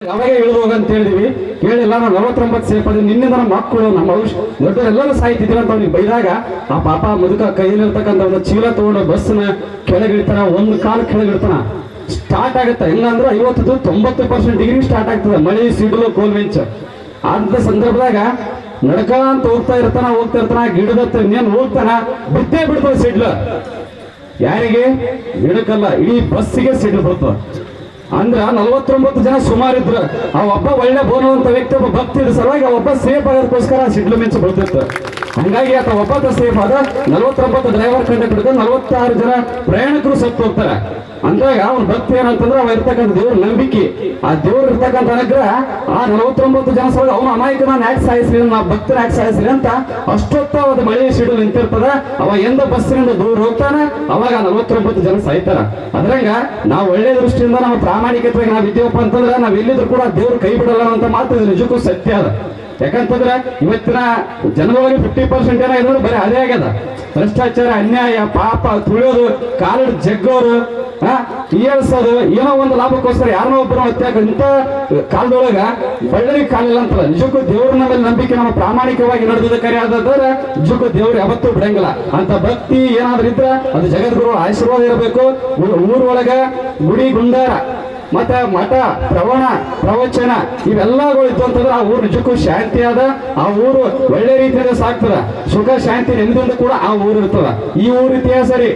ಅವಾಗೆ ಇಳಿದು ಹೋಗಂತ ಹೇಳಿದ್ವಿ, ಕೇಳಿಲ್ಲ. ನಾವು 49 ಸೇಫ್ ಅದೇ. ನಿನ್ನಿಂದ ನಮ್ಮ ಮಕ್ಕಳು ನಮ್ಮ ದೊಡ್ಡವರೆಲ್ಲರೂ ಸಾಯ್ತಿದ್ದೀವಿ ಅಂತ ಅವ್ನಿಗೆ ಬೈದಾಗ ಆ ಪಾಪ ಮುದುಕ ಕೈಯಲ್ಲಿರ್ತಕ್ಕಂಥ ಒಂದು ಚೀಲ ತಗೊಂಡು ಬಸ್ನ ಕೆಳಗಿಡ್ತಾನ, ಒಂದು ಕಾಲು ಕೆಳಗಿಡ್ತಾನ. ಸ್ಟಾರ್ಟ್ ಆಗುತ್ತೆ ಹೆಂಗಂದ್ರೆ 50-90% ಡಿಗ್ರಿ ಸ್ಟಾರ್ಟ್ ಆಗ್ತದೆ, ಮಳೆ ಸಿಡಿಲು ಕೋಲ್ವೆಂಚ್. ಅಂತ ಸಂದರ್ಭದಾಗ ನಡ್ಕಂತ ಹೋಗ್ತಾ ಇರ್ತಾನ ಗಿಡದತ್ತ ಇನ್ನೇನು ಹೋಗ್ತಾನ, ಬಿದ್ದೇ ಬಿಡ್ತದೆ ಸಿಡ್ಲು. ಯಾರಿಗೆ? ಗಿಡಕ್ಕಲ್ಲ, ಇಡೀ ಬಸ್ಸಿಗೆ ಸಿಡ್ಲು ಬರ್ತದೆ. ಅಂದ್ರ 49 ಜನ ಸುಮಾರಿದ್ರು. ಆ ಒಬ್ಬ ಒಳ್ಳೆ ಬೋನುವಂತ ವ್ಯಕ್ತಿ, ಒಬ್ಬ ಭಕ್ತಿ ಇದ್ದ ಸಲುವಾಗಿ ಆ ಒಬ್ಬ ಸೇಫ್ ಆಗೋದಕ್ಕೋಸ್ಕರ ಸಿಡ್ಲು ಮಿಂಚು ಬೀಳ್ತಿತ್ತು. ಹಂಗಾಗಿ ಆತ ಒಬ್ಬ ಸೇಫ್ ಆದ. 49 ಡ್ರೈವರ್ ಕಂಡಕ್ಟರ್, 46 ಜನ ಪ್ರಯಾಣಿಕರು ಸತ್ತು ಹೋಗ್ತಾರೆ. ಅಂದಾಗ ಅವ್ನ ಭಕ್ತಿ ಏನಂತಂದ್ರೆ ಅವ ಇರ್ತಕ್ಕಂಥ ದೇವ್ರ ನಂಬಿಕೆ, ಆ ದೇವ್ರ ಇರ್ತಕ್ಕಂಥ ಅನುಗ್ರಹ ಆ 49 ಜನ ಸಲ ಅವನು ಅಮಾಯಕ ನಾನು ಯಾಕೆ ಸಾಯಿಸ್ಲಿ, ನಾ ಭಕ್ತರ ಯಾಕೆ ಸಾಯಿಸ್ಲಿ ಅಂತ ಅಷ್ಟೊತ್ತ ಅದು ಮಳೆ ಸಿಡು ನಿಂತಿರ್ತದ. ಅವ ಎಂದ ಬಸ್ಸಿನಿಂದ ದೂರ ಹೋಗ್ತಾನೆ, ಅವಾಗ 49 ಜನ ಸಾಯ್ತಾರ. ಅದ್ರಂಗ ನಾವು ಒಳ್ಳೆ ದೃಷ್ಟಿಯಿಂದ ನಮ್ಮ ಪ್ರಾಮಾಣಿಕತೆಗೆ ನಾವು ಇದ್ದೀವಪ್ಪ ಅಂತಂದ್ರೆ ನಾವ್ ಎಲ್ಲಿದ್ರು ಕೂಡ ದೇವ್ರು ಕೈ ಬಿಡಲ್ಲ ಅಂತ ಮಾತು ನಿಜಕ್ಕೂ ಸತ್ಯ ಅದ. ಯಾಕಂತಂದ್ರೆ ಇವತ್ತಿನ ಜನರೊಳಗೆ 50% ಏನಾಗಿದ್ರು ಬರೀ ಅದೇ ಆಗ್ಯದ. ಭ್ರಷ್ಟಾಚಾರ, ಅನ್ಯಾಯ, ಪಾಪ, ತುಳಿಯೋದು, ಕಾಲಿಡ್ ಜಗ್ಗೋರು, ಏಳ್ಸೋದು, ಏನೋ ಒಂದು ಲಾಭಕ್ಕೋಸ್ಕರ ಯಾರನ್ನೋ ಒಬ್ಬರು ಹತ್ಯಾಕ ಇಂಥ ಕಾಲದೊಳಗ ಬಳ್ಳರಿಗೆ ಕಾಲಿಲ್ಲ ಅಂತಲ್ಲ. ನಿಜಕ್ಕೂ ದೇವ್ರನ ಮೇಲೆ ನಂಬಿಕೆ ನಮ್ಮ ಪ್ರಾಮಾಣಿಕವಾಗಿ ನಡೆದ ಕರೆ ಆದ್ರೆ ನಿಜಕ್ಕೂ ದೇವ್ರು ಯಾವತ್ತೂ ಬಿಡಂಗಿಲ್ಲ. ಅಂತ ಭಕ್ತಿ ಏನಾದ್ರೂ ಇದ್ರೆ ಅದು ಜಗದ್ಗುರು ಆಶೀರ್ವಾದ ಇರಬೇಕು. ಊರೊಳಗ ಗುಡಿ ಗುಂಡಾರ ಮತ್ತೆ ಮಠ ಪ್ರವಚನ ಇವೆಲ್ಲಗಳು ಇತ್ತು ಅಂತಂದ್ರೆ ಆ ಊರು ನಿಜಕ್ಕೂ ಶಾಂತಿ ಆದ. ಆ ಊರು ಒಳ್ಳೆ ರೀತಿಯಿಂದ ಸಾಕ್ತದ. ಸುಖ ಶಾಂತಿ ನೆಮ್ಮದಿಯಿಂದ ಕೂಡ ಆ ಊರು ಇರ್ತದ. ಈ ಊರು ಇತಿಹಾಸ ರೀ.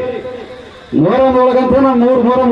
ಮೊಹರಂ ಒಳಗಂತ ನಾವು 3 ಮೊಹರಂ